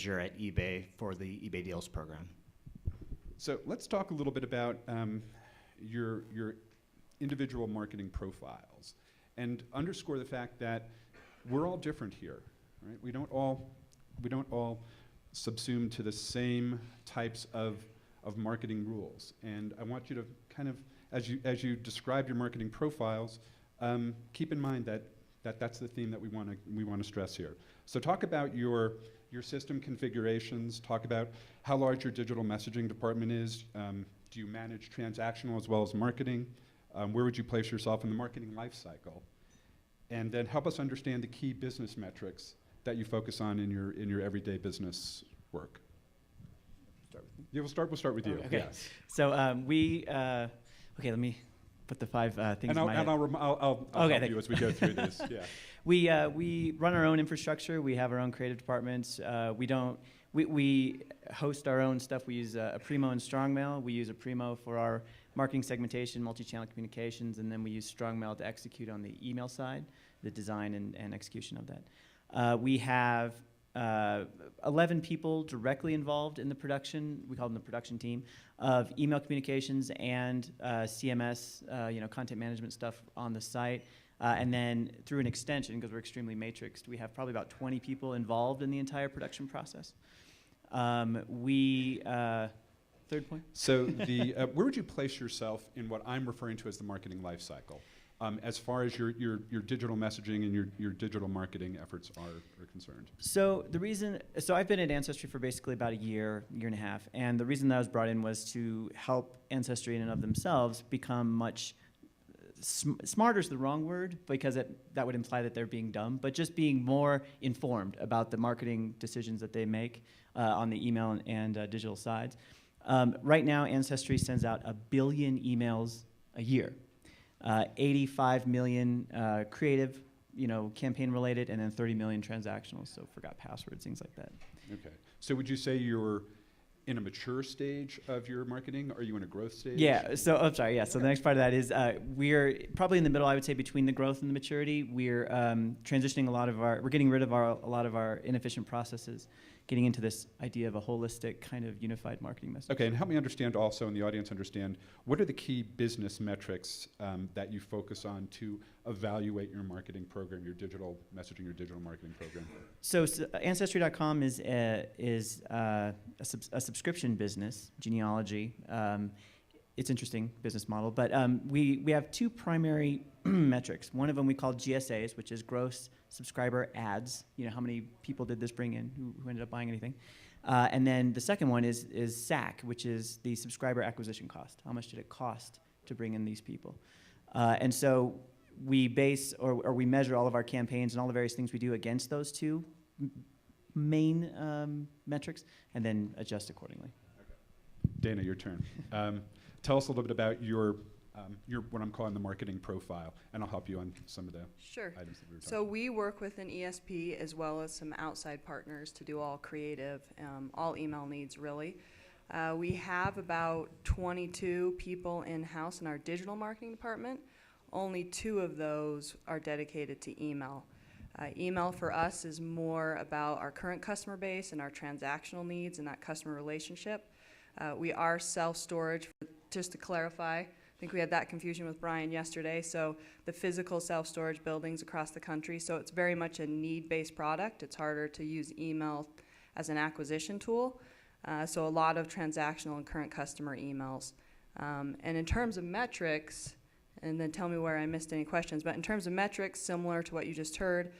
manager at eBay for the eBay Deals program. So let's talk a little bit about your individual marketing profiles and underscore the fact that we're all different here, right? We don't all subsume to the same types of marketing rules. And I want you to kind of, as you describe your marketing profiles, keep in mind that that's the theme that we want to stress here. So talk about your system configurations. Talk about how large your digital messaging department is. Do you manage transactional as well as marketing? Where would you place yourself in the marketing life cycle? And then help us understand the key business metrics that you focus on in your everyday business work. Start with me. Yeah, we'll start with you. Okay. Yes. So okay, let me put the 5 things and in my head. I'll help you as we go through this. Yeah. We run our own infrastructure. We have our own creative departments. We host our own stuff. We use Aprimo and StrongMail. We use Aprimo for our marketing segmentation, multi-channel communications, and then we use StrongMail to execute on the email side, the design and execution of that. We have 11 people directly involved in the production, we call them the production team, of email communications and CMS, content management stuff on the site. And then through an extension, because we're extremely matrixed, we have probably about 20 people involved in the entire production process. Third point? So where would you place yourself in what I'm referring to as the marketing life cycle? As far as your digital messaging and your digital marketing efforts are concerned? So I've been at Ancestry for basically about a year and a half, and the reason that I was brought in was to help Ancestry in and of themselves become much smarter is the wrong word, because that would imply that they're being dumb, but just being more informed about the marketing decisions that they make on the email and digital sides. Right now, Ancestry sends out 1 billion emails a year. 85 million creative, campaign related, and then 30 million transactional, so forgot passwords, things like that. Okay. So would you say you're in a mature stage of your marketing? Are you in a growth stage? Yeah, so I'm sorry, yeah. So the next part of that is we're probably in the middle, I would say, between the growth and the maturity. We're transitioning we're getting rid of a lot of our inefficient processes, getting into this idea of a holistic kind of unified marketing message. Okay, and help me understand also, and the audience understand, what are the key business metrics that you focus on to evaluate your marketing program, your digital messaging, your digital marketing program? So Ancestry.com is a subscription business, genealogy. It's interesting business model, but we have 2 primary metrics. One of them we call GSAs, which is gross subscriber ads. How many people did this bring in who ended up buying anything? And then the second one is SAC, which is the subscriber acquisition cost. How much did it cost to bring in these people? And so we base or we measure all of our campaigns and all the various things we do against those 2 main metrics, and then adjust accordingly. Okay. Dayna, your turn. Tell us a little bit about your what I'm calling the marketing profile, and I'll help you on some of the items that we were talking about. So we work with an ESP as well as some outside partners to do all creative, all email needs really. We have about 22 people in-house in our digital marketing department. Only 2 of those are dedicated to email. Email for us is more about our current customer base and our transactional needs and that customer relationship. We are self-storage, just to clarify. I think we had that confusion with Brian yesterday. So the physical self-storage buildings across the country, so it's very much a need-based product. It's harder to use email as an acquisition tool. So a lot of transactional and current customer emails. And in terms of metrics, and then tell me where I missed any questions, but in terms of metrics, similar to what you just heard,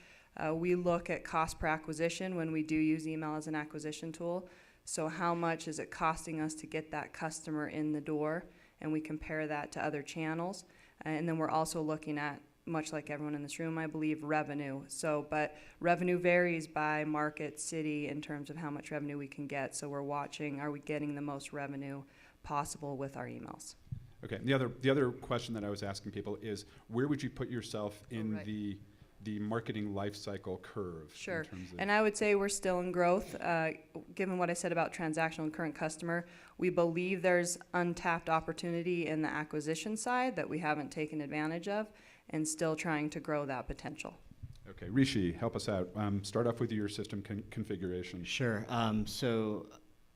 we look at cost per acquisition when we do use email as an acquisition tool. So how much is it costing us to get that customer in the door? And we compare that to other channels. And then we're also looking at, much like everyone in this room, I believe, revenue. But revenue varies by market, city, in terms of how much revenue we can get. So we're watching, are we getting the most revenue possible with our emails? Okay, the other question that I was asking people is, where would you put yourself in the marketing life cycle curve? Sure, and I would say we're still in growth. Given what I said about transactional and current customer, we believe there's untapped opportunity in the acquisition side that we haven't taken advantage of, and still trying to grow that potential. Okay, Rishi, help us out. Start off with your system configuration. Sure. So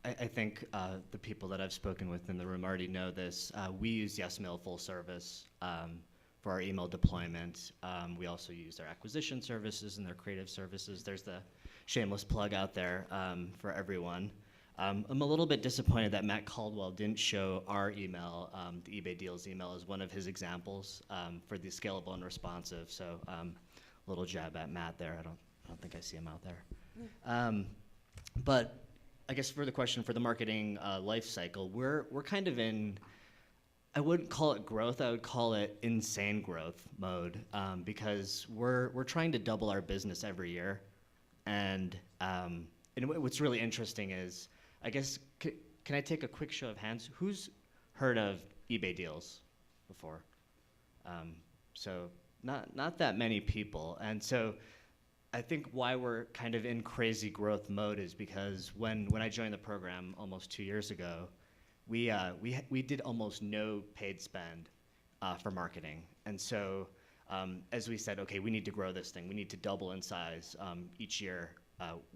I think the people that I've spoken with in the room already know this. We use YesMail full service for our email deployment. We also use their acquisition services and their creative services. There's the shameless plug out there for everyone. I'm a little bit disappointed that Matt Caldwell didn't show our email, the eBay Deals email, as one of his examples for the scalable and responsive. So little jab at Matt there. I don't think I see him out there. But I guess for the question for the marketing life cycle, we're kind of in, I wouldn't call it growth, I would call it insane growth mode because we're trying to double our business every year. And what's really interesting is, I guess, can I take a quick show of hands? Who's heard of eBay Deals before? So not that many people. And so I think why we're kind of in crazy growth mode is because when I joined the program almost 2 years ago, we did almost no paid spend for marketing. And so as we said, okay, we need to grow this thing. We need to double in size each year.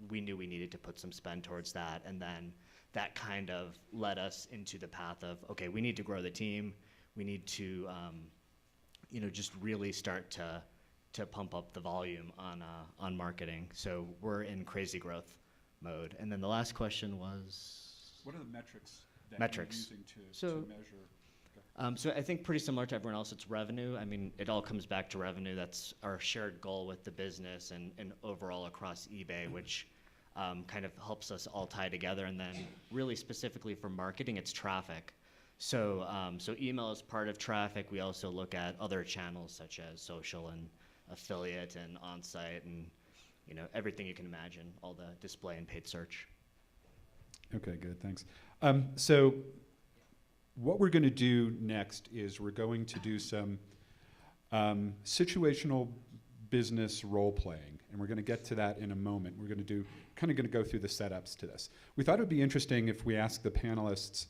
We knew we needed to put some spend towards that. And then that kind of led us into the path of, okay, we need to grow the team. We need to just really start to pump up the volume on marketing. So we're in crazy growth mode. And then the last question was? What are the metrics that metrics. you're using So, to measure? So I think pretty similar to everyone else, it's revenue. I mean, it all comes back to revenue. That's our shared goal with the business and overall across eBay, which kind of helps us all tie together. And then really specifically for marketing, it's traffic. So email is part of traffic. We also look at other channels such as social and affiliate and on-site and everything you can imagine, all the display and paid search. Okay, good, thanks. So what we're going to do next is we're going to do some situational business role playing, and we're going to get to that in a moment. We're going to go through the setups to this. We thought it would be interesting if we asked the panelists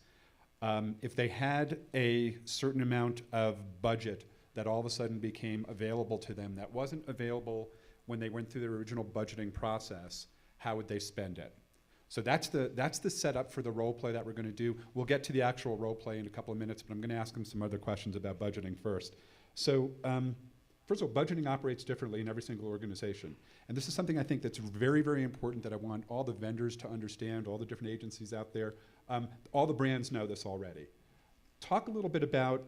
if they had a certain amount of budget that all of a sudden became available to them that wasn't available when they went through the original budgeting process, how would they spend it? So that's the setup for the role play that we're going to do. We'll get to the actual role play in a couple of minutes, but I'm going to ask them some other questions about budgeting first. So first of all, budgeting operates differently in every single organization. And this is something I think that's very, very important that I want all the vendors to understand, all the different agencies out there. All the brands know this already. Talk a little bit about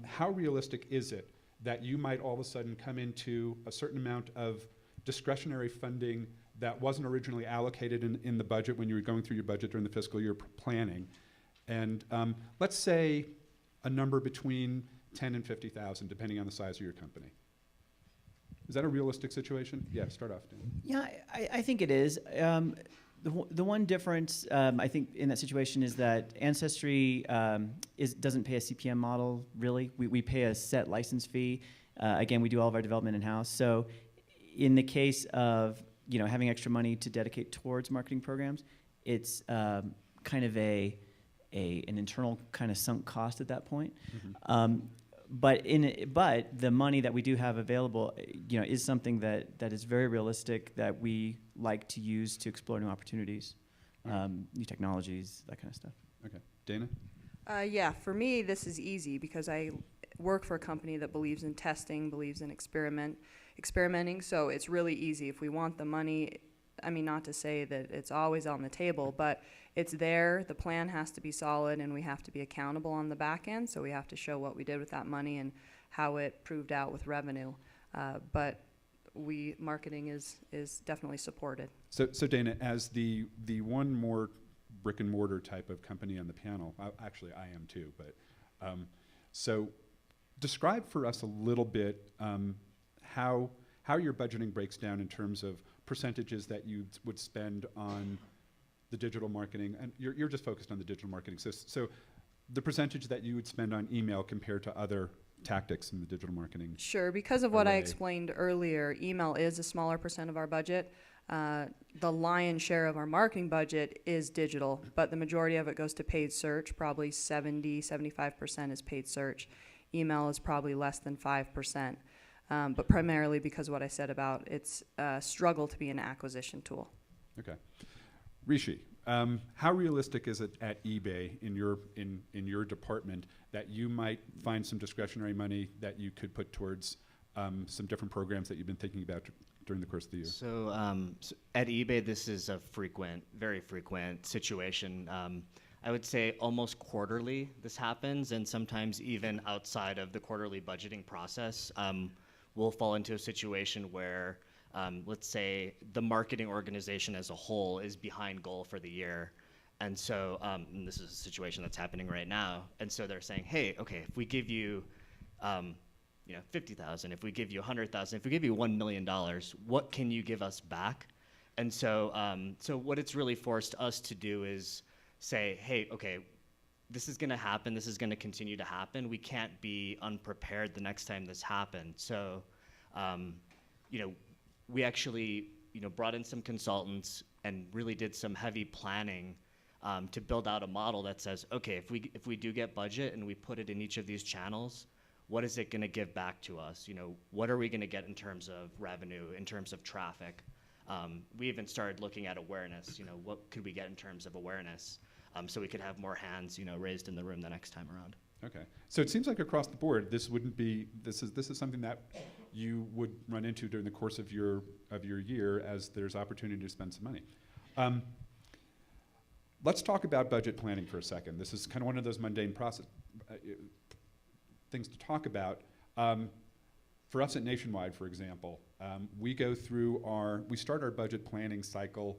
how realistic is it that you might all of a sudden come into a certain amount of discretionary funding that wasn't originally allocated in the budget when you were going through your budget during the fiscal year planning. And let's say a number between 10 and 50,000, depending on the size of your company. Is that a realistic situation? Yeah, start off, Dan. Yeah, I think it is. The one difference, I think, in that situation is that Ancestry doesn't pay a CPM model, really. We pay a set license fee. Again, we do all of our development in-house. So in the case of having extra money to dedicate towards marketing programs, it's kind of an internal kind of sunk cost at that point. Mm-hmm. But the money that we do have available, is something that is very realistic that we like to use to explore new opportunities, new technologies, that kind of stuff. Okay, Dayna? Yeah, for me, this is easy because I work for a company that believes in testing, believes in experimenting. So it's really easy. If we want the money, I mean, not to say that it's always on the table, but it's there. The plan has to be solid, and we have to be accountable on the back end. So we have to show what we did with that money and how it proved out with revenue. But marketing is definitely supported. So Dayna, as the one more brick and mortar type of company on the panel, actually I am too, but so describe for us a little bit how your budgeting breaks down in terms of percentages that you would spend on the digital marketing, and you're just focused on the digital marketing. So the percentage that you would spend on email compared to other tactics in the digital marketing. Sure, because of what I explained earlier, email is a smaller percent of our budget. The lion's share of our marketing budget is digital, but the majority of it goes to paid search. Probably 75% is paid search. Email is probably less than 5%. but primarily because of what I said about its struggle to be an acquisition tool. Okay. Rishi, how realistic is it at eBay in your department that you might find some discretionary money that you could put towards some different programs that you've been thinking about during the course of the year? So at eBay, this is a very frequent situation. I would say almost quarterly this happens, and sometimes even outside of the quarterly budgeting process, we'll fall into a situation where, let's say, the marketing organization as a whole is behind goal for the year. And so and this is a situation that's happening right now. And so they're saying, hey, okay, if we give you, $50,000, if we give you $100,000, if we give you $1 million, what can you give us back? And so, so what it's really forced us to do is say, hey, okay, this is going to happen. This is going to continue to happen. We can't be unprepared the next time this happens. So, we actually, brought in some consultants and really did some heavy planning to build out a model that says, okay, if we do get budget and we put it in each of these channels, what is it going to give back to us? What are we going to get in terms of revenue, in terms of traffic? We even started looking at awareness. What could we get in terms of awareness, so we could have more hands, raised in the room the next time around. Okay, so it seems like across the board, this is something that you would run into during the course of your year as there's opportunity to spend some money. Let's talk about budget planning for a second. This is kind of one of those mundane process things to talk about. For us at Nationwide, for example, we start our budget planning cycle,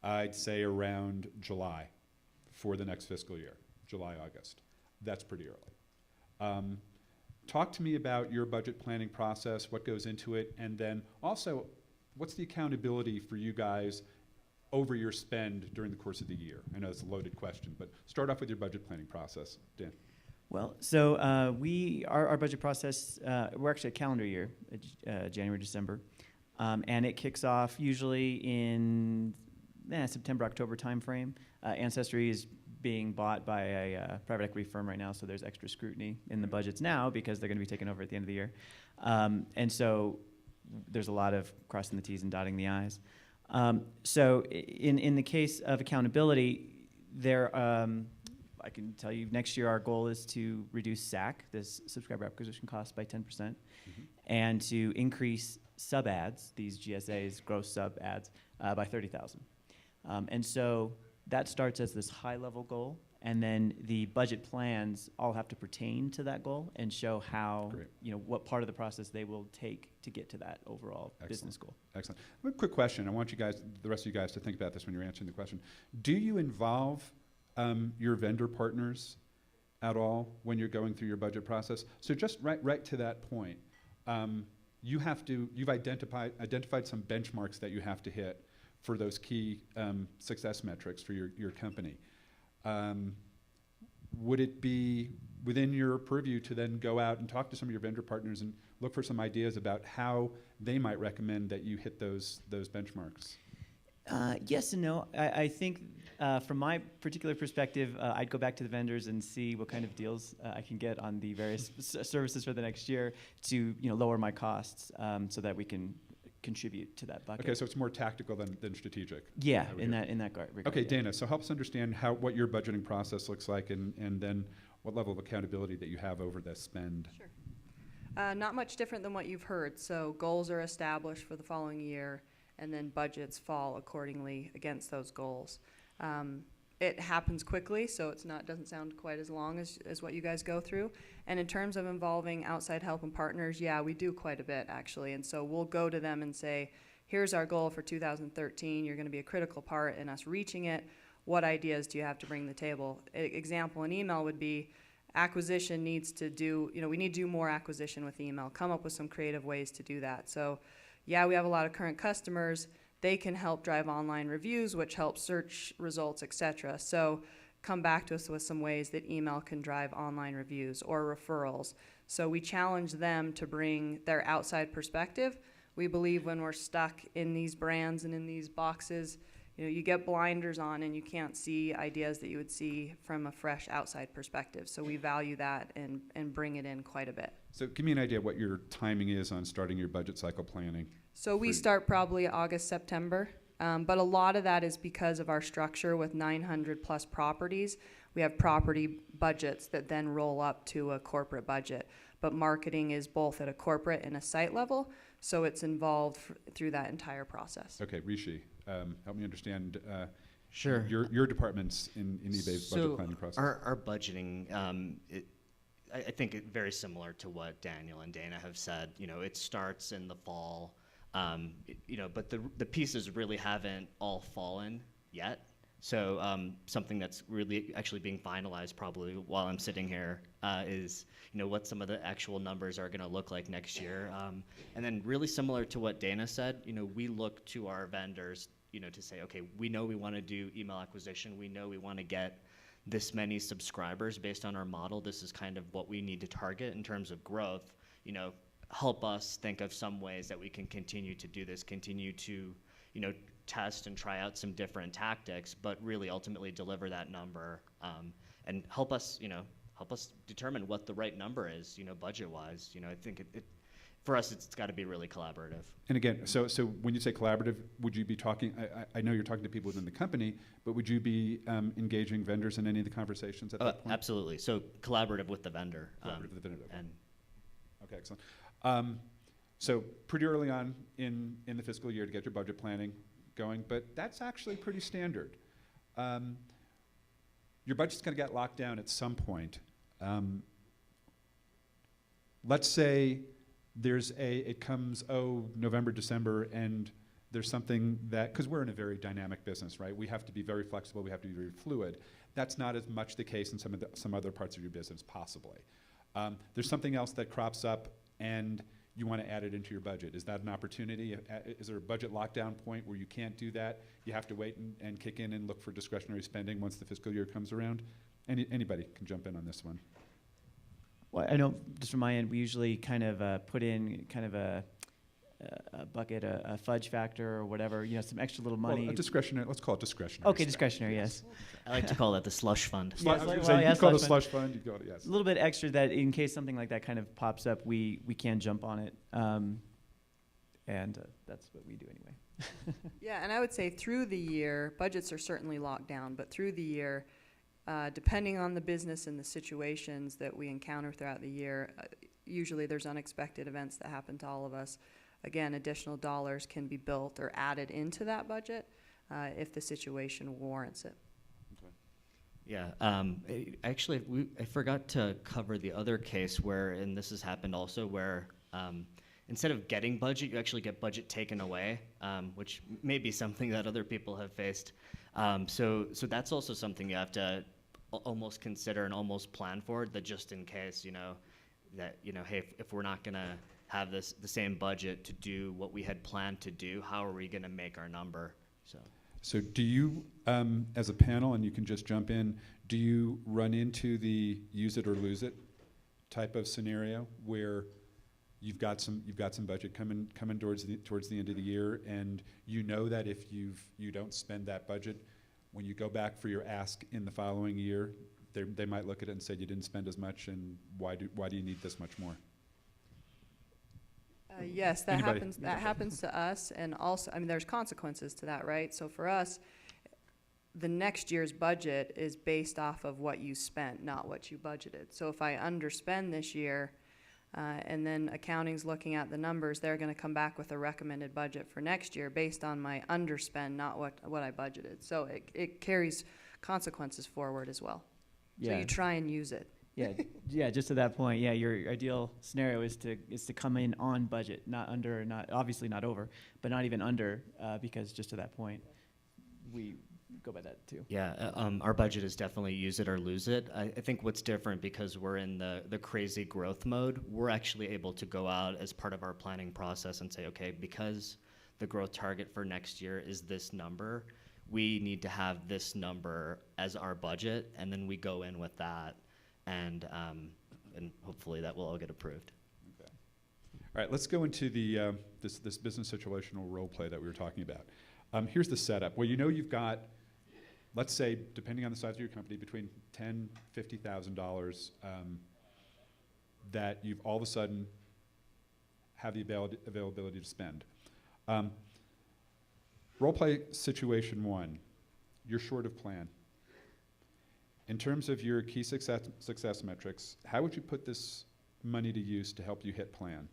I'd say around July for the next fiscal year, July, August. That's pretty early. Talk to me about your budget planning process, what goes into it, and then also, what's the accountability for you guys over your spend during the course of the year? I know it's a loaded question, but start off with your budget planning process. Dan. Well, so our budget process, we're actually a calendar year, January, December, and it kicks off usually in September, October timeframe. Ancestry is being bought by a private equity firm right now, so there's extra scrutiny in the budgets now because they're going to be taken over at the end of the year. And so there's a lot of crossing the T's and dotting the I's. So in the case of accountability, I can tell you next year our goal is to reduce SAC, this subscriber acquisition cost, by 10%, and to increase sub ads, these GSAs, gross sub ads, by 30,000. And so that starts as this high-level goal, and then the budget plans all have to pertain to that goal and show how, what part of the process they will take to get to that overall business goal. Excellent. A quick question. I want the rest of you guys to think about this when you're answering the question. Do you involve your vendor partners at all when you're going through your budget process? So just right to that point, you've identified some benchmarks that you have to hit for those key success metrics for your company. Would it be within your purview to then go out and talk to some of your vendor partners and look for some ideas about how they might recommend that you hit those benchmarks? Yes and no. I think from my particular perspective, I'd go back to the vendors and see what kind of deals I can get on the various services for the next year to lower my costs so that we can contribute to that bucket. Okay, so it's more tactical than strategic. Yeah, in that regard. Okay, yeah. Dayna, so help us understand what your budgeting process looks like and then what level of accountability that you have over the spend. Sure. Not much different than what you've heard. So goals are established for the following year, and then budgets fall accordingly against those goals. It happens quickly, so doesn't sound quite as long as what you guys go through. And in terms of involving outside help and partners, yeah, we do quite a bit actually. And so we'll go to them and say, here's our goal for 2013. You're going to be a critical part in us reaching it. What ideas do you have to bring to the table? Example in email would be acquisition needs to do, we need to do more acquisition with email. Come up with some creative ways to do that. So yeah, we have a lot of current customers. They can help drive online reviews, which helps search results, etc. So come back to us with some ways that email can drive online reviews or referrals. So we challenge them to bring their outside perspective. We believe when we're stuck in these brands and in these boxes, you get blinders on and you can't see ideas that you would see from a fresh outside perspective. So we value that and bring it in quite a bit. So give me an idea what your timing is on starting your budget cycle planning. So we For- start probably August, September, but a lot of that is because of our structure with 900 plus properties. We have property budgets that then roll up to a corporate budget, but marketing is both at a corporate and a site level, so it's involved through that entire process. Okay, Rishi, help me understand Sure. your departments in eBay's budget planning process. Our budgeting, I think it's very similar to what Daniel and Dayna have said. It starts in the fall, but the pieces really haven't all fallen yet. So something that's really actually being finalized probably while I'm sitting here is, what some of the actual numbers are going to look like next year. And then really similar to what Dayna said, we look to our vendors, to say, okay, we know we want to do email acquisition. We know we want to get this many subscribers based on our model. This is kind of what we need to target in terms of growth. Help us think of some ways that we can continue to do this, continue to, test and try out some different tactics, but really ultimately deliver that number, and help us determine what the right number is, budget-wise. I think it for us, it's got to be really collaborative. And again, so when you say collaborative, would you be talking, I know you're talking to people within the company, but would you be engaging vendors in any of the conversations at that point? Absolutely. So collaborative with the vendor. Collaborative with the vendor. And Okay, excellent. So pretty early on in the fiscal year to get your budget planning going, but that's actually pretty standard. Your budget's going to get locked down at some point. Let's say it comes, November, December, and there's something that, because we're in a very dynamic business, right? We have to be very flexible, we have to be very fluid. That's not as much the case in some other parts of your business, possibly. There's something else that crops up and you want to add it into your budget. Is that an opportunity? Is there a budget lockdown point where you can't do that? You have to wait and kick in and look for discretionary spending once the fiscal year comes around? Anybody can jump in on this one. Well, I know just from my end, we usually kind of put in kind of a bucket, a fudge factor or whatever, some extra little money. Well, discretionary, let's call it discretionary. Okay, spend. discretionary, yes. I like to call that the slush fund. I was Yes, gonna well, say, yeah, you call it a slush slush fund, you go to, yes. A little bit extra that in case something like that kind of pops up, we can jump on it. And that's what we do anyway. Yeah, and I would say through the year, budgets are certainly locked down, but through the year, depending on the business and the situations that we encounter throughout the year, usually there's unexpected events that happen to all of us. Again, additional dollars can be built or added into that budget if the situation warrants it. Yeah, actually, I forgot to cover the other case where, and this has happened also, where instead of getting budget, you actually get budget taken away, which may be something that other people have faced. So that's also something you have to almost consider and almost plan for, that just in case, hey, if we're not gonna have the same budget to do what we had planned to do, how are we gonna make our number? So do you, as a panel, and you can just jump in, do you run into the use it or lose it type of scenario where you've got some budget coming towards the end of the year, and you know that if you don't spend that budget, when you go back for your ask in the following year, they might look at it and say you didn't spend as much, and why do you need this much more? Yes, that Anybody? happens. That happens to us, and also, there's consequences to that, right? So for us, the next year's budget is based off of what you spent, not what you budgeted. So if I underspend this year, and then accounting's looking at the numbers, they're going to come back with a recommended budget for next year based on my underspend, not what I budgeted. So it carries consequences forward as well. So you try and use it. Yeah, just to that point. Yeah, your ideal scenario is to come in on budget, not under, not obviously not over, but not even under, because just to that point, we go by that too. Yeah, our budget is definitely use it or lose it. I think what's different, because we're in the crazy growth mode, we're actually able to go out as part of our planning process and say, okay, because the growth target for next year is this number, we need to have this number as our budget, and then we go in with that. And hopefully that will all get approved. Okay. All right, let's go into the this business situational role play that we were talking about. Here's the setup. Well, you know you've got, let's say, depending on the size of your company, between $10,000, $50,000 that you've all of a sudden have the availability to spend. Role play situation 1, you're short of plan. In terms of your key success metrics, how would you put this money to use to help you hit plan?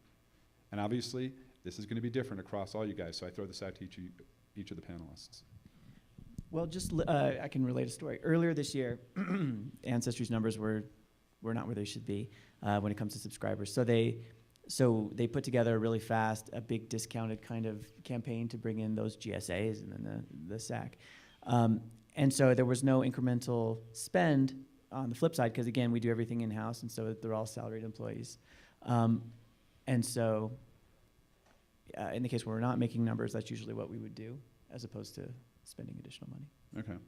And obviously, this is going to be different across all you guys, so I throw this out to each of the panelists. Well, I can relate a story. Earlier this year, Ancestry's numbers were not where they should be when it comes to subscribers. So they put together really fast a big discounted kind of campaign to bring in those GSAs and then the SAC. And so there was no incremental spend on the flip side because, again, we do everything in-house, and so they're all salaried employees. And so in the case where we're not making numbers, that's usually what we would do as opposed to spending additional money. Okay.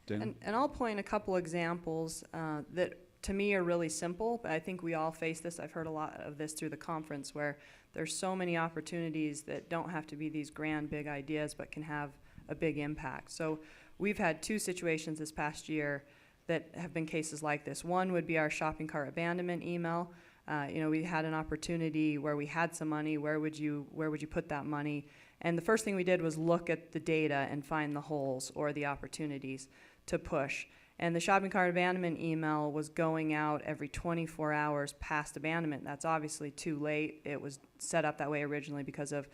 Dayna? And I'll point a couple examples that to me are really simple, but I think we all face this. I've heard a lot of this through the conference where there's so many opportunities that don't have to be these grand, big ideas, but can have a big impact. So we've had 2 situations this past year that have been cases like this. One would be our shopping cart abandonment email. We had an opportunity where we had some money. Where would you put that money? And the first thing we did was look at the data and find the holes or the opportunities to push. And the shopping cart abandonment email was going out every 24 hours past abandonment. That's obviously too late. It was set up that way originally because of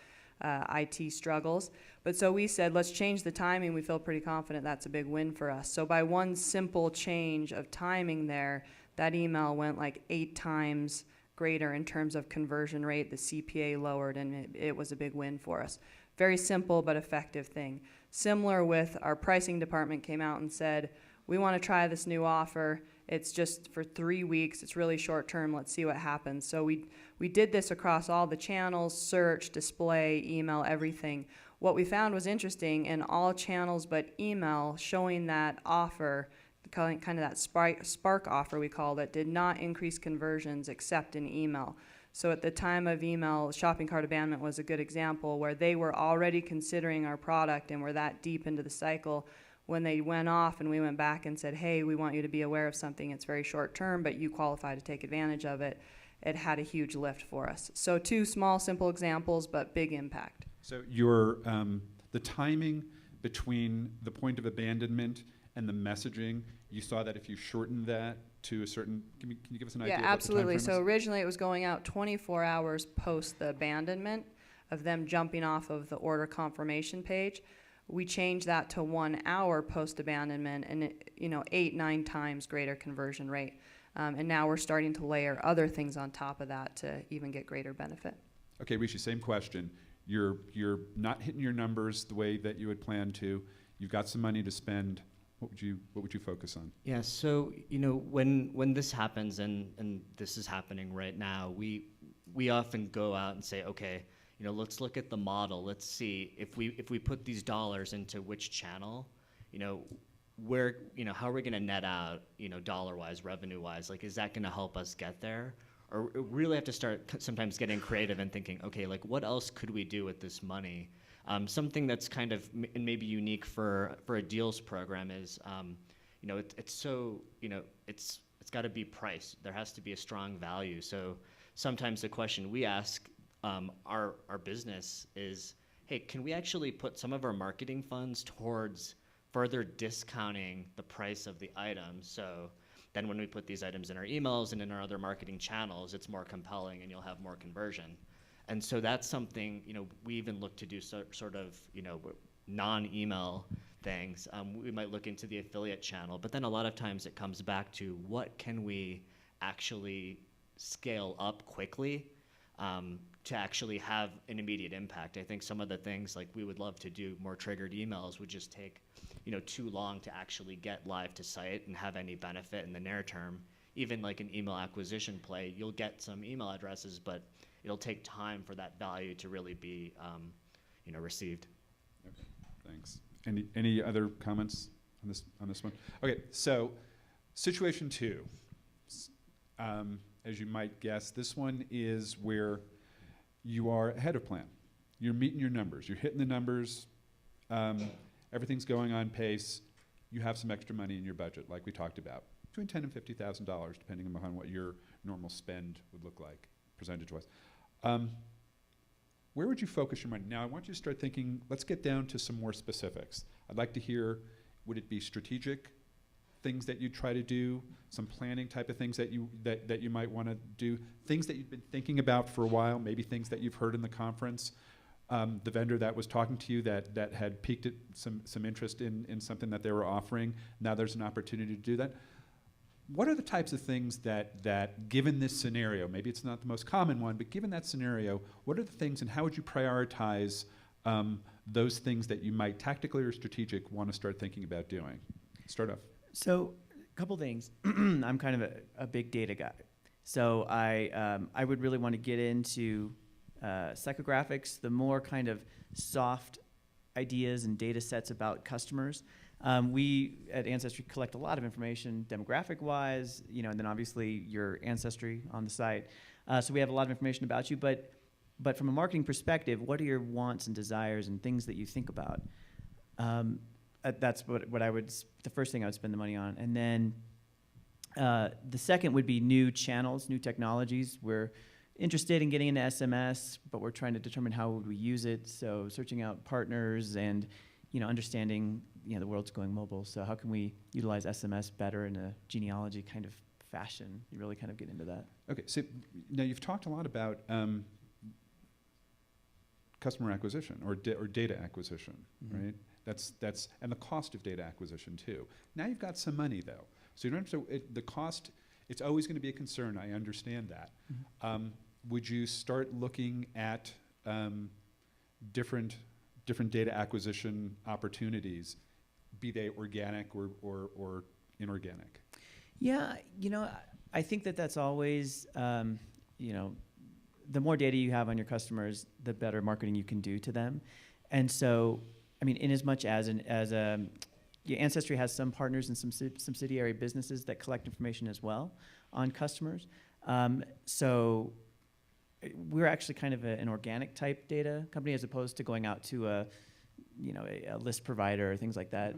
IT struggles. But so we said, let's change the timing. We feel pretty confident that's a big win for us. So by one simple change of timing there, that email went like 8 times greater in terms of conversion rate. The CPA lowered, and it was a big win for us. Very simple but effective thing. Similar with our pricing department came out and said, we want to try this new offer. It's just for 3 weeks. It's really short term. Let's see what happens. So we did this across all the channels, search, display, email, everything. What we found was interesting in all channels but email, showing that offer, kind of that spark offer we called it, did not increase conversions except in email. So at the time of email, shopping cart abandonment was a good example where they were already considering our product and were that deep into the cycle. When they went off and we went back and said, hey, we want you to be aware of something, it's very short term, but you qualify to take advantage of it, it had a huge lift for us. So 2 small, simple examples, but big impact. So the timing between the point of abandonment and the messaging, you saw that if you shortened that to a certain, can you give us an idea? Yeah, of what the absolutely. timeframe So is? originally it was going out 24 hours post the abandonment of them jumping off of the order confirmation page. We changed that to 1 hour post abandonment, and 8-9 times greater conversion rate. And now we're starting to layer other things on top of that to even get greater benefit. Okay, Rishi, same question. You're not hitting your numbers the way that you had planned to. You've got some money to spend. What would you focus on? Yeah, so when this happens, and this is happening right now, we often go out and say, okay, let's look at the model. Let's see if we put these dollars into which channel, where how are we going to net out, dollar-wise, revenue-wise? Like, is that going to help us get there? Or we really have to start sometimes getting creative and thinking, okay, like what else could we do with this money? Something that's kind of maybe unique for a deals program is, it's so, it's got to be priced. There has to be a strong value. So sometimes the question we ask our business is, hey, can we actually put some of our marketing funds towards further discounting the price of the items? So then when we put these items in our emails and in our other marketing channels, it's more compelling and you'll have more conversion. And so that's something, we even look to do sort of, non-email things. We might look into the affiliate channel, but then a lot of times it comes back to what can we actually scale up quickly to actually have an immediate impact. I think some of the things like we would love to do, more triggered emails, would just take too long to actually get live to site and have any benefit in the near term. Even like an email acquisition play, you'll get some email addresses, but it'll take time for that value to really be received. Okay, thanks. Any other comments on this one? Okay, so situation 2. As you might guess, this one is where you are ahead of plan. You're meeting your numbers. You're hitting the numbers everything's going on pace, you have some extra money in your budget, like we talked about, between $10,000 and $50,000, depending upon what your normal spend would look like, percentage-wise. Where would you focus your money? Now, I want you to start thinking, let's get down to some more specifics. I'd like to hear, would it be strategic things that you try to do, some planning type of things that you might want to do, things that you've been thinking about for a while, maybe things that you've heard in the conference, the vendor that was talking to you that had piqued some interest in something that they were offering, now there's an opportunity to do that. What are the types of things that given this scenario, maybe it's not the most common one, but given that scenario, what are the things and how would you prioritize those things that you might tactically or strategic want to start thinking about doing? Start off. So, a couple things. I'm kind of a big data guy. So I would really want to get into psychographics, the more kind of soft ideas and data sets about customers. We at Ancestry collect a lot of information demographic-wise, and then obviously your ancestry on the site. So we have a lot of information about you, but from a marketing perspective, what are your wants and desires and things that you think about? That's what I would, the first thing I would spend the money on. And then the second would be new channels, new technologies. We're interested in getting into SMS, but we're trying to determine how would we use it. So searching out partners and understanding the world's going mobile. So how can we utilize SMS better in a genealogy kind of fashion? You really kind of get into that. Okay, so now you've talked a lot about customer acquisition or data acquisition, Mm-hmm. right? That's and the cost of data acquisition too. Now you've got some money though, so you don't have to. The cost, it's always going to be a concern. I understand that. Mm-hmm. Would you start looking at different data acquisition opportunities, be they organic or inorganic? Yeah, I think that's always, the more data you have on your customers, the better marketing you can do to them. And so, in as much as Ancestry has some partners and some subsidiary businesses that collect information as well on customers. So we're actually kind of an organic type data company as opposed to going out to a list provider or things like that.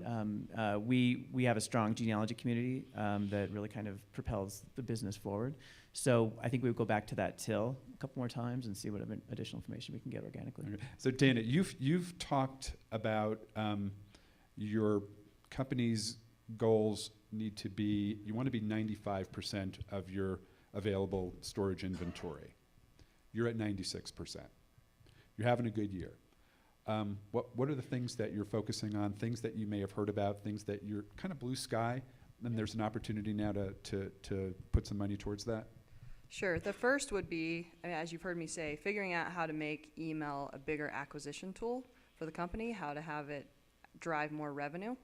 We have a strong genealogy community that really kind of propels the business forward. So I think we would go back to that till a couple more times and see what additional information we can get organically. Okay. So Dayna, you've talked about your company's goals need to be, you want to be 95% of your available storage inventory. You're at 96%. You're having a good year. What are the things that you're focusing on, things that you may have heard about, things that you're kind of blue sky, and there's an opportunity now to put some money towards that? Sure. The first would be, as you've heard me say, figuring out how to make email a bigger acquisition tool for the company, how to have it drive more revenue.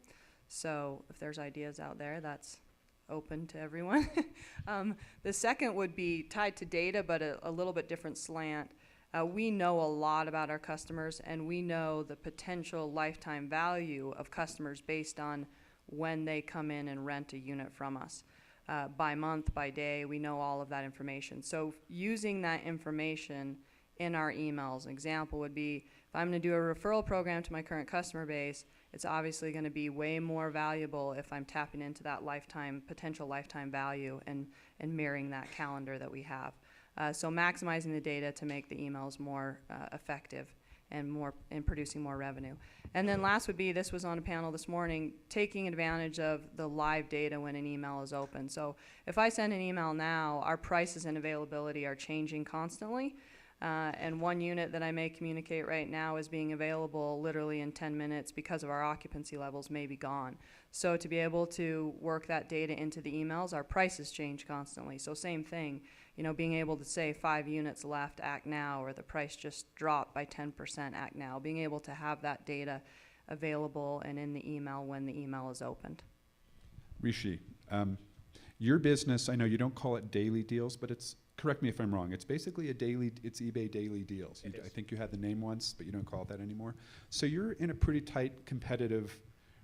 So if there's ideas out there, that's open to everyone. The second would be tied to data, but a little bit different slant. We know a lot about our customers, and we know the potential lifetime value of customers based on when they come in and rent a unit from us. By month, by day, we know all of that information. So using that information in our emails, an example would be, if I'm going to do a referral program to my current customer base, it's obviously going to be way more valuable if I'm tapping into that potential lifetime value and mirroring that calendar that we have. So maximizing the data to make the emails more effective and producing more revenue. And then last would be, this was on a panel this morning, taking advantage of the live data when an email is open. So if I send an email now, our prices and availability are changing constantly. And one unit that I may communicate right now is being available literally in 10 minutes because of our occupancy levels may be gone. So to be able to work that data into the emails, our prices change constantly. So same thing, being able to say 5 units left, act now, or the price just dropped by 10%, act now. Being able to have that data available and in the email when the email is opened. Rishi, your business, I know you don't call it daily deals, but it's, correct me if I'm wrong, it's basically it's eBay daily deals. I think you had the name once, but you don't call it that anymore. So you're in a pretty tight competitive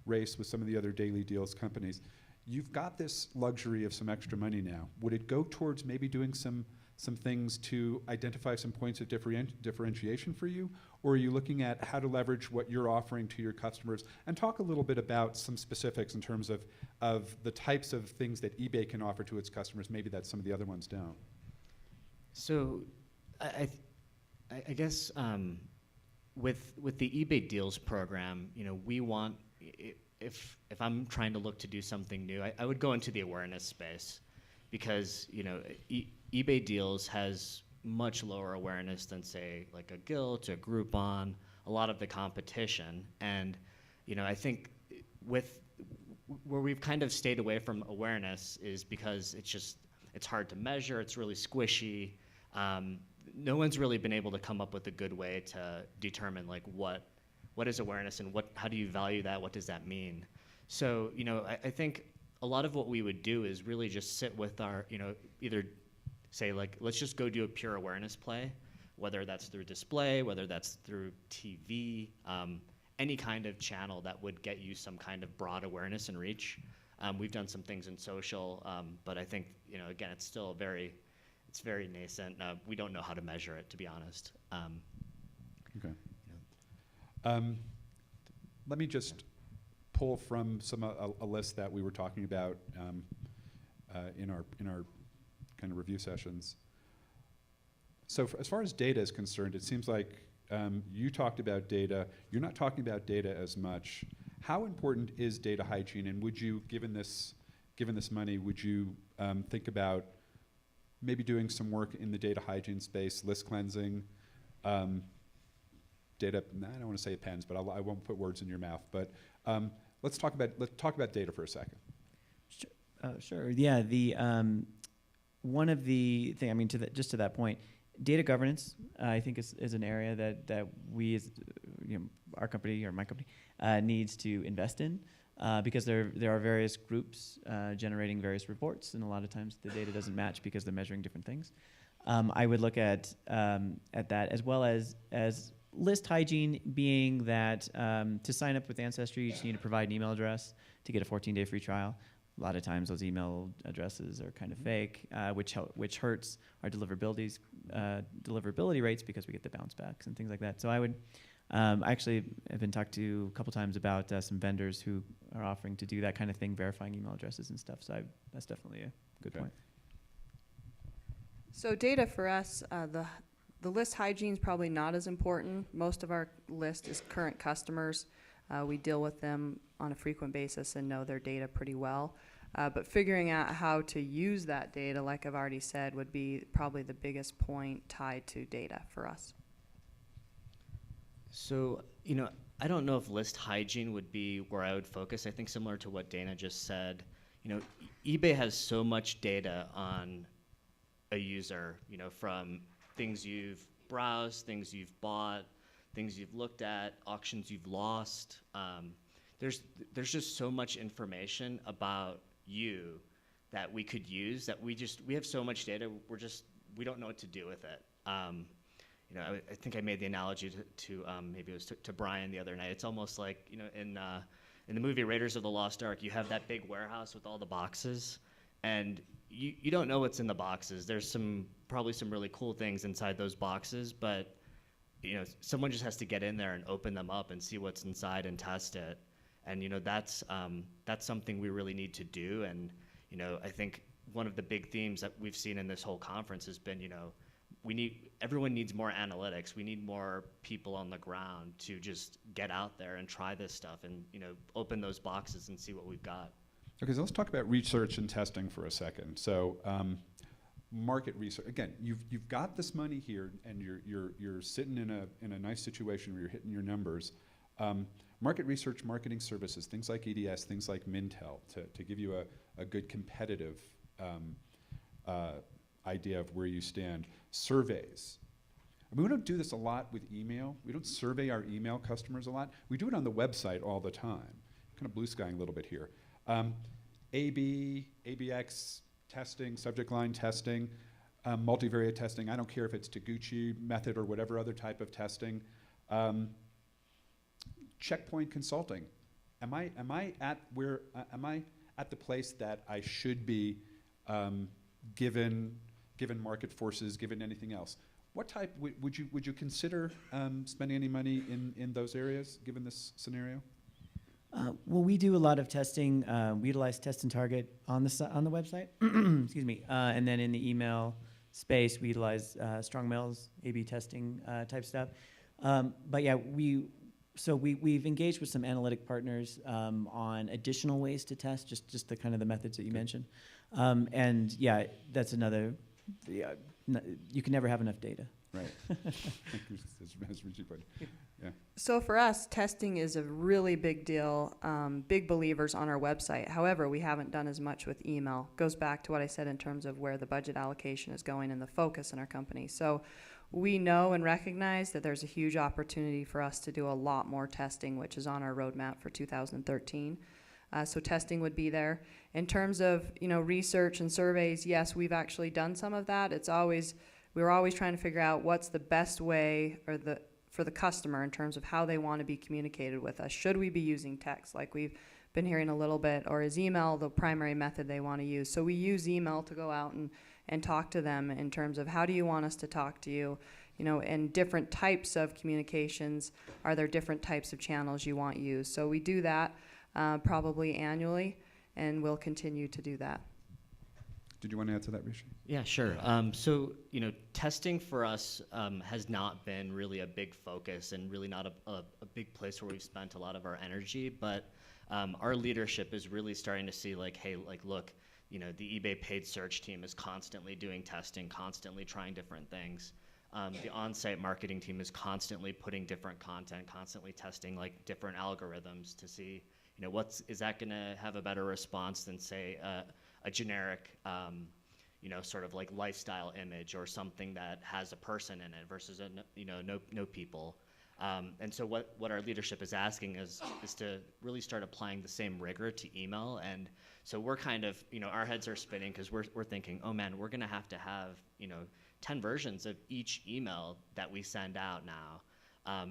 race with some of the other daily deals companies. You've got this luxury of some extra money now. Would it go towards maybe doing some some things to identify some points of differentiation for you? Or are you looking at how to leverage what you're offering to your customers? And talk a little bit about some specifics in terms of the types of things that eBay can offer to its customers, maybe that some of the other ones don't. So I guess with the eBay Deals program, we want, if I'm trying to look to do something new, I would go into the awareness space, because eBay Deals has much lower awareness than, say, like a Gilt, a Groupon, a lot of the competition. And I think where we've kind of stayed away from awareness is because it's hard to measure, it's really squishy. No one's really been able to come up with a good way to determine like what is awareness and how do you value that, what does that mean? So I think a lot of what we would do is really just sit with our, either say like, let's just go do a pure awareness play, whether that's through display, whether that's through TV, any kind of channel that would get you some kind of broad awareness and reach. We've done some things in social, but I think, again, it's still very nascent. We don't know how to measure it, to be honest. Okay. Let me just pull from a list that we were talking about in our kind of review sessions. So as far as data is concerned, it seems like you talked about data. You're not talking about data as much. How important is data hygiene? And would you, given this money, would you think about maybe doing some work in the data hygiene space, list cleansing, data? I don't want to say appends, but I won't put words in your mouth. But let's talk about data for a second. Sure. Yeah. One of the things, I mean, just to that point, data governance, I think is an area that we, as our company or my company, needs to invest in, because there are various groups generating various reports, and a lot of times the data doesn't match because they're measuring different things. I would look at that, as well as list hygiene, being that to sign up with Ancestry, you just need to provide an email address to get a 14-day free trial. A lot of times those email addresses are kind of fake, which hurts our deliverability rates, because we get the bounce backs and things like that. So I would actually have been talked to a couple times about some vendors who are offering to do that kind of thing, verifying email addresses and stuff. So that's definitely a good point. So data for us, the list hygiene is probably not as important. Most of our list is current customers. We deal with them on a frequent basis and know their data pretty well. But figuring out how to use that data, like I've already said, would be probably the biggest point tied to data for us. So, I don't know if list hygiene would be where I would focus. I think similar to what Dayna just said, eBay has so much data on a user, from things you've browsed, things you've bought, things you've looked at, auctions you've lost. There's just so much information about you that we could use, that we have so much data, we don't know what to do with it. I think I made the analogy to maybe it was to Brian the other night. It's almost like, in the movie Raiders of the Lost Ark, you have that big warehouse with all the boxes, and you don't know what's in the boxes. There's probably some really cool things inside those boxes, but someone just has to get in there and open them up and see what's inside and test it. And that's something we really need to do. And I think one of the big themes that we've seen in this whole conference has been everyone needs more analytics. We need more people on the ground to just get out there and try this stuff and open those boxes and see what we've got. Okay, so let's talk about research and testing for a second. So market research. Again, you've got this money here, and you're sitting in a nice situation where you're hitting your numbers. Market research, marketing services, things like EDS, things like Mintel, to give you a good competitive idea of where you stand. Surveys. I mean, we don't do this a lot with email. We don't survey our email customers a lot. We do it on the website all the time. Kind of blue skying a little bit here. AB, ABX testing, subject line testing, multivariate testing. I don't care if it's Taguchi method or whatever other type of testing. Checkpoint consulting. Am I at the place that I should be, given given market forces, given anything else. What type would you consider spending any money in those areas, given this scenario? Well, we do a lot of testing. We utilize Test and Target on the website. Excuse me. And then in the email space, we utilize strong mails, A/B testing type stuff. But yeah, we've engaged with some analytic partners on additional ways to test, just the kind of the methods that you mentioned. And yeah, that's another. Yeah, you can never have enough data. Right. As Rishi put it. Yeah. So for us, testing is a really big deal, big believers on our website. However, we haven't done as much with email. Goes back to what I said in terms of where the budget allocation is going and the focus in our company. So we know and recognize that there's a huge opportunity for us to do a lot more testing, which is on our roadmap for 2013. So testing would be there. In terms of, research and surveys, yes, we've actually done some of that. We're always trying to figure out what's the best way for the customer in terms of how they want to be communicated with us. Should we be using text like we've been hearing a little bit, or is email the primary method they want to use? So we use email to go out and talk to them in terms of how do you want us to talk to you, and different types of communications. Are there different types of channels you want used? So we do that probably annually, and we'll continue to do that. Did you want to add to that, Rishi? Yeah, sure. So, testing for us has not been really a big focus and really not a big place where we've spent a lot of our energy. But our leadership is really starting to see look, the eBay paid search team is constantly doing testing, constantly trying different things. The on-site marketing team is constantly putting different content, constantly testing different algorithms to see, is that going to have a better response than, say, a generic, sort of like lifestyle image or something that has a person in it versus no people. And so what our leadership is asking is to really start applying the same rigor to email. And so we're kind of, our heads are spinning because we're thinking, oh man, we're going to have 10 versions of each email that we send out now.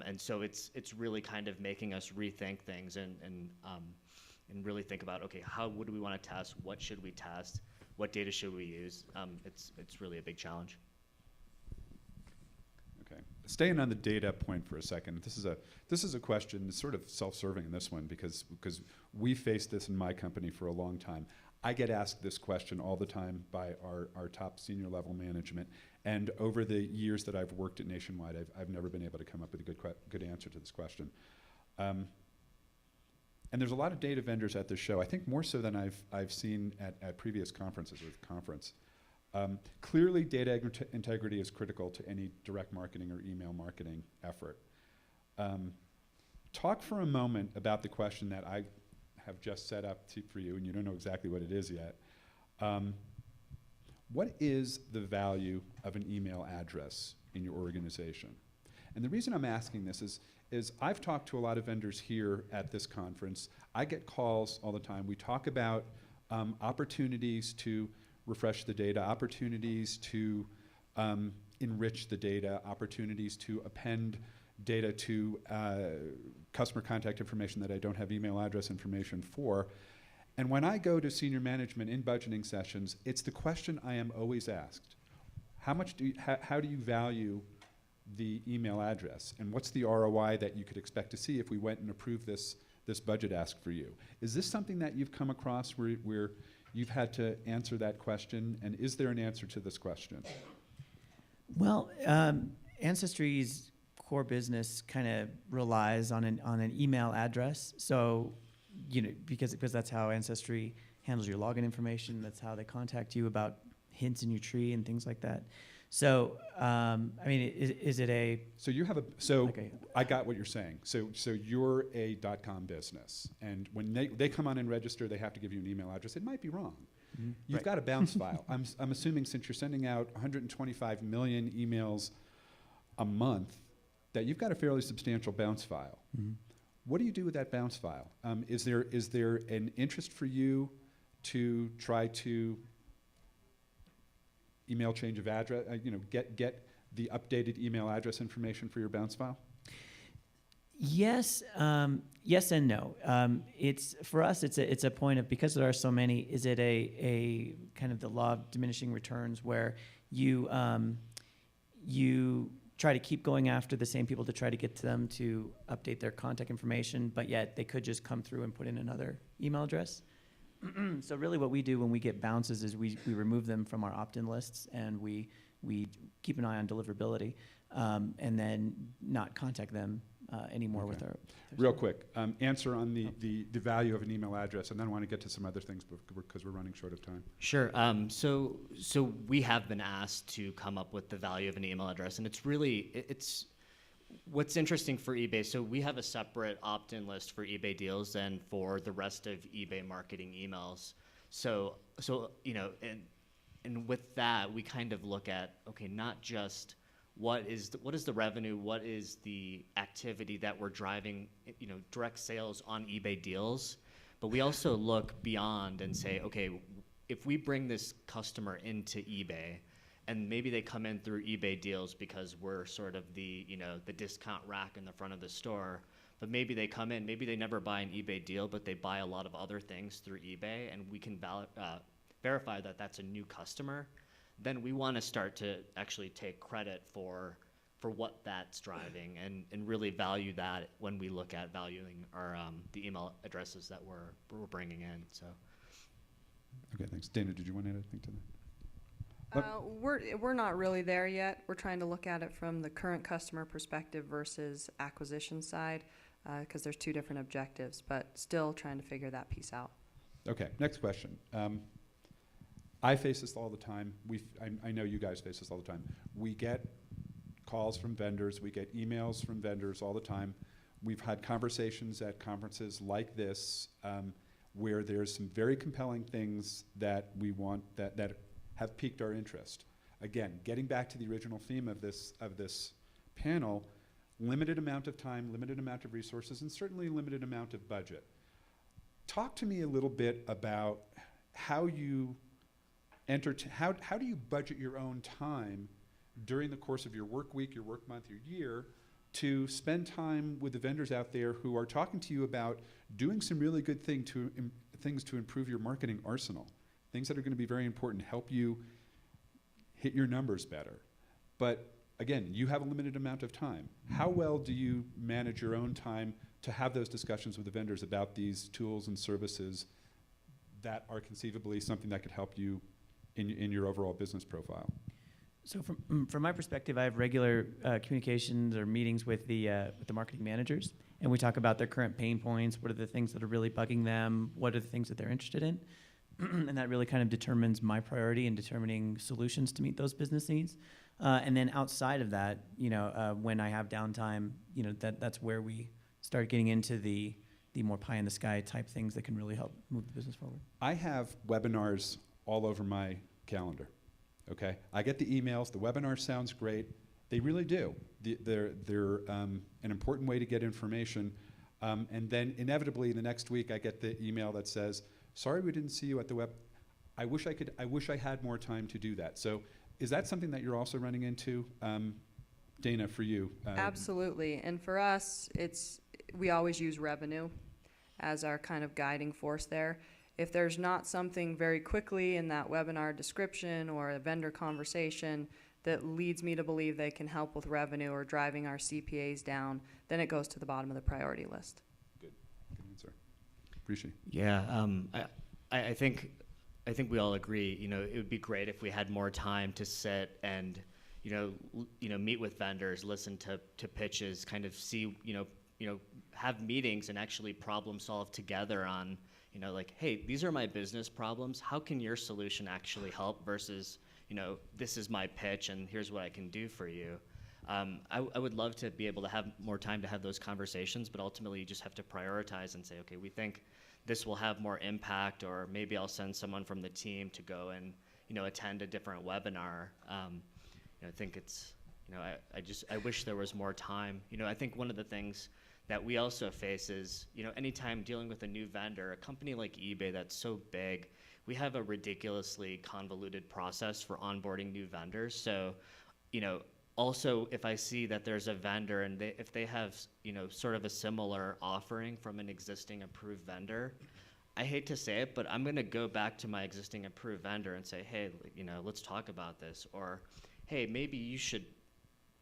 And so it's really kind of making us rethink things and really think about, okay, what do we want to test? What should we test? What data should we use? It's really a big challenge. Okay. Staying on the data point for a second, this is a question, sort of self-serving in this one because we faced this in my company for a long time. I get asked this question all the time by our top senior level management, and over the years that I've worked at Nationwide, I've never been able to come up with a good answer to this question. And there's a lot of data vendors at this show, I think more so than I've seen at previous conferences or conference. Clearly, data integrity is critical to any direct marketing or email marketing effort. Talk for a moment about the question that I have just set up for you, and you don't know exactly what it is yet. What is the value of an email address in your organization? And the reason I'm asking this is I've talked to a lot of vendors here at this conference. I get calls all the time. We talk about opportunities to refresh the data, opportunities to enrich the data, opportunities to append data to customer contact information that I don't have email address information for. And when I go to senior management in budgeting sessions, it's the question I am always asked. How do you value the email address? And what's the ROI that you could expect to see if we went and approved this budget ask for you? Is this something that you've come across where you've had to answer that question? And is there an answer to this question? Well, Ancestry's core business kind of relies on an email address. So, because that's how Ancestry handles your login information. That's how they contact you about hints in your tree and things like that. So, is it a? So you have okay. I got what you're saying. So you're a .com business, and when they come on and register, they have to give you an email address. It might be wrong. Mm-hmm. You've got a bounce file. I'm assuming since you're sending out 125 million emails a month, that you've got a fairly substantial bounce file. Mm-hmm. What do you do with that bounce file? Is there an interest for you to try to email change of address, get the updated email address information for your bounce file? Yes, yes and no. It's for us. It's a point of, because there are so many. Is it a kind of the law of diminishing returns, where you you try to keep going after the same people to try to get to them to update their contact information, but yet they could just come through and put in another email address. So really, what we do when we get bounces is we remove them from our opt-in lists, and we keep an eye on deliverability, and then not contact them anymore with Okay. our. Real quick, answer on the value of an email address, and then I want to get to some other things because we're running short of time. Sure. So we have been asked to come up with the value of an email address, and it's what's interesting for eBay. So we have a separate opt-in list for eBay deals than for the rest of eBay marketing emails. So and with that, we kind of look at, okay, not just what is the revenue, what is the activity that we're driving, direct sales on eBay deals, but we also look beyond and say, okay, if we bring this customer into eBay, and maybe they come in through eBay deals because we're sort of the discount rack in the front of the store, but maybe they come in, maybe they never buy an eBay deal, but they buy a lot of other things through eBay, and we can verify that that's a new customer, then we want to start to actually take credit for what that's driving, and really value that when we look at valuing our the email addresses that we're bringing in. So. Okay, thanks. Dayna, did you want to add anything to that? We're not really there yet. We're trying to look at it from the current customer perspective versus acquisition side, because there's two different objectives, but still trying to figure that piece out. Okay, next question. I face this all the time. I know you guys face this all the time. We get calls from vendors. We get emails from vendors all the time. We've had conversations at conferences like this where there's some very compelling things that we want that have piqued our interest. Again, getting back to the original theme of this panel, limited amount of time, limited amount of resources, and certainly limited amount of budget. Talk to me a little bit about how you how do you budget your own time during the course of your work week, your work month, your year, to spend time with the vendors out there who are talking to you about doing some really good things to improve your marketing arsenal, things that are going to be very important, help you hit your numbers better. But again, you have a limited amount of time. How well do you manage your own time to have those discussions with the vendors about these tools and services that are conceivably something that could help you in your overall business profile? So from my perspective, I have regular communications or meetings with the marketing managers, and we talk about their current pain points. What are the things that are really bugging them? What are the things that they're interested in? And that really kind of determines my priority in determining solutions to meet those business needs. And then outside of that, when I have downtime, that's where we start getting into the more pie in the sky type things that can really help move the business forward. I have webinars all over my calendar. Okay, I get the emails. The webinar sounds great. They really do. They're an important way to get information. And then inevitably the next week I get the email that says, "Sorry, we didn't see you at the web. I wish I had more time to do that." So, is that something that you're also running into, Dayna? For you? Absolutely, and for us, we always use revenue as our kind of guiding force there. If there's not something very quickly in that webinar description or a vendor conversation that leads me to believe they can help with revenue or driving our CPAs down, then it goes to the bottom of the priority list. Good answer. Rishi. Yeah, I think we all agree. It would be great if we had more time to sit and meet with vendors, listen to pitches, kind of see have meetings and actually problem solve together on. Like, hey, these are my business problems. How can your solution actually help versus, this is my pitch and here's what I can do for you. I would love to be able to have more time to have those conversations, but ultimately you just have to prioritize and say, okay, we think this will have more impact, or maybe I'll send someone from the team to go and, attend a different webinar. I think it's, I wish there was more time. I think one of the things that we also face is, anytime dealing with a new vendor, a company like eBay that's so big, we have a ridiculously convoluted process for onboarding new vendors. So, also, if I see that there's a vendor and if they have, sort of a similar offering from an existing approved vendor, I hate to say it, but I'm going to go back to my existing approved vendor and say, hey, let's talk about this. Or, hey, maybe you should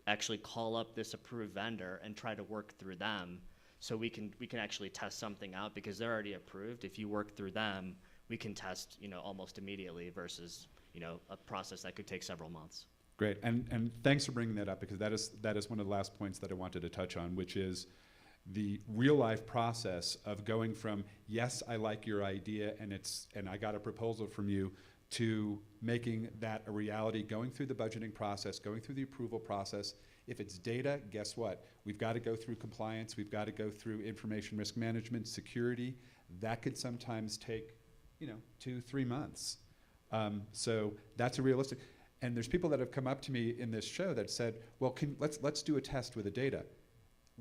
actually call up this approved vendor and try to work through them so we can actually test something out because they're already approved. If you work through them, we can test, almost immediately versus, a process that could take several months. Great, and thanks for bringing that up because that is one of the last points that I wanted to touch on, which is the real life process of going from, yes, I like your idea and I got a proposal from you, to making that a reality, going through the budgeting process, going through the approval process. If it's data, guess what? We've got to go through compliance, we've got to go through information risk management, security. That could sometimes take 2-3 months. So that's a realistic. And there's people that have come up to me in this show that said, well, let's do a test with the data.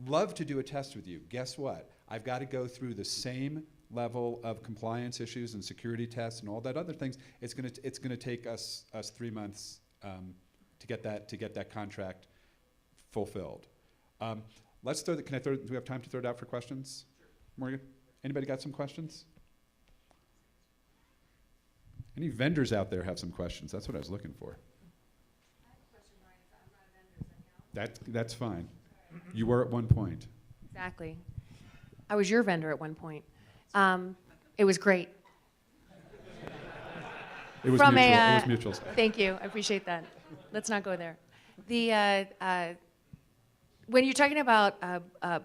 Love to do a test with you. Guess what? I've got to go through the same level of compliance issues and security tests and all that other things. It's gonna take us 3 months to get that contract fulfilled. Let's throw do we have time to throw it out for questions? Sure. Morgan, anybody got some questions? Any vendors out there have some questions? That's what I was looking for. I have a question, Brian. If I'm not a vendor, is that count? That's fine. You were at one point. Exactly. I was your vendor at one point. It was great. It was From mutual. a, It was mutuals. Thank you. I appreciate that. Let's not go there. When you're talking about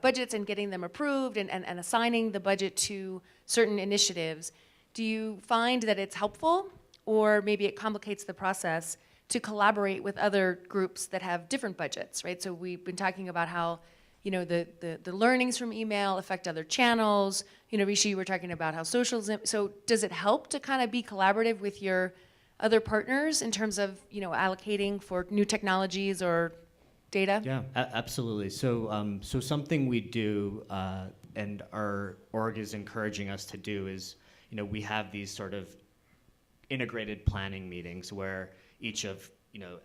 budgets and getting them approved and assigning the budget to certain initiatives, do you find that it's helpful or maybe it complicates the process to collaborate with other groups that have different budgets, right? So we've been talking about how, the learnings from email affect other channels. Rishi, we're talking about how socials, so does it help to kind of be collaborative with your other partners in terms of, allocating for new technologies or data? Yeah, absolutely. So, so something we do, and our org is encouraging us to do is, we have these sort of integrated planning meetings where each of,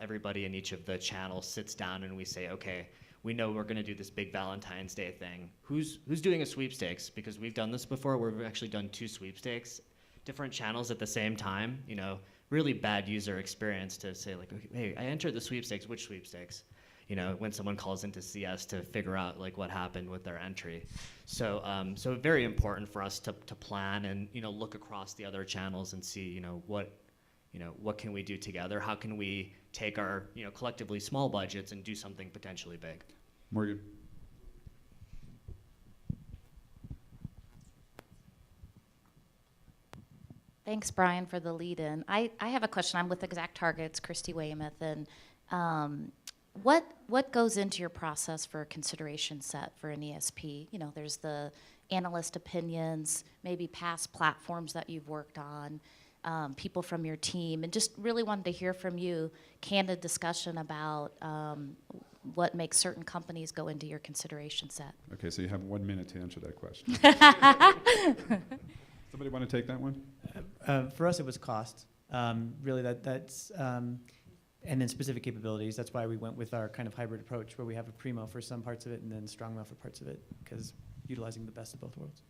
everybody in each of the channels sits down and we say, okay, we know we're going to do this big Valentine's Day thing. Who's doing a sweepstakes? Because we've done this before where we've actually done 2 sweepstakes, different channels at the same time. Really bad user experience to say like, okay, hey, I entered the sweepstakes. Which sweepstakes? When someone calls in to see us to figure out like what happened with their entry. So, so very important for us to plan and look across the other channels and see what can we do together? How can we take our collectively small budgets and do something potentially big? Morgan. Thanks, Brian, for the lead-in. I have a question. I'm with Exact Targets, Christy Weymouth, and what goes into your process for a consideration set for an ESP? There's the analyst opinions, maybe past platforms that you've worked on, people from your team, and just really wanted to hear from you, candid discussion about what makes certain companies go into your consideration set. Okay, so you have 1 minute to answer that question. Somebody want to take that one? For us, it was cost. Really, that's and then specific capabilities. That's why we went with our kind of hybrid approach, where we have a primo for some parts of it and then strongmail for parts of it, because utilizing the best of both worlds.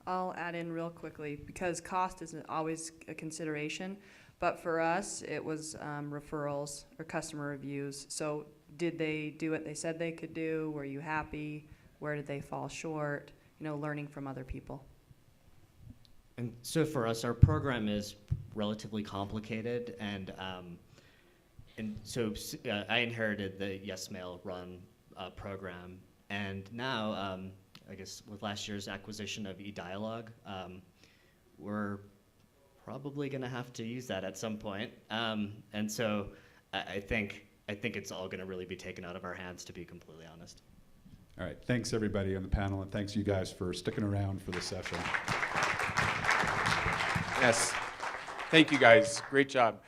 I'll add in real quickly because cost isn't always a consideration, but for us it was referrals or customer reviews. So did they do what they said they could do? Were you happy? Where did they fall short? Learning from other people. And so for us, our program is relatively complicated, and so I inherited the YesMail Run program, and now I guess with last year's acquisition of eDialogue, we're probably going to have to use that at some point, and so I think it's all going to really be taken out of our hands, to be completely honest. All right, thanks everybody on the panel, and thanks you guys for sticking around for the session. Yes. Thank you, guys. Great job.